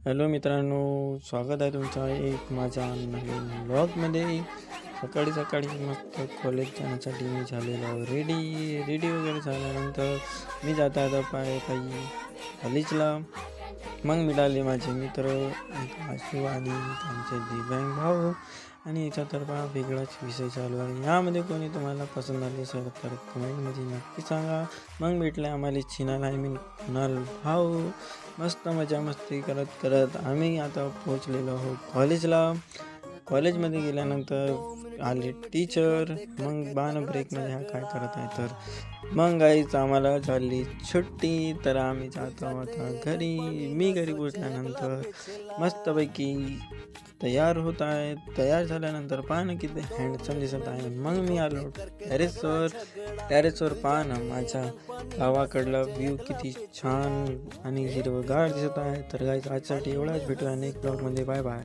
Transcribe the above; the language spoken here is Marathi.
हॅलो मित्रांनो, स्वागत आहे तुमचं एक माझ्या नवीन ब्लॉगमध्ये। सकाळी सकाळी मस्त कॉलेज जाण्यासाठी मी झालेलो रेडी वगैरे झाल्यानंतर मी जाता आता पायी कॉलेजला। मग मिळाले माझे मित्र एक आशू आणि त्यांचे दिव्यांग भाऊ, आणि याचा तर वेगळाच विषय चालू आहे। यामध्ये कोणी तुम्हाला पसंत आले असेल तर कमेंटमध्ये नक्की सांगा। मग भेटले आम्हाला चिनाल कुणाल भाऊ। मस्त मजा मस्ती करत करत आम्ही आता पोहोचलेलो आहोत कॉलेजला। कॉलेजमध्ये गेल्यानंतर आले टीचर। मग बाण ब्रेकमध्ये हा काय करत आहे तर मग गाईच आम्हाला झाली सुट्टी, तर आम्ही जातो आता घरी। मी घरी पोचल्यानंतर मस्तपैकी तयार होत आहे। तयार झाल्यानंतर पाहणं किती हँडसम दिसत आहे। मग मी आलो टेरेसवर पाहणं माझ्या गावाकडला व्ह्यू किती छान आणि हिरवगार दिसत आहे। तर गाईज आजसाठी एवढाच, भेटूया नेक्स्ट ब्लॉगमध्ये। Bye bye.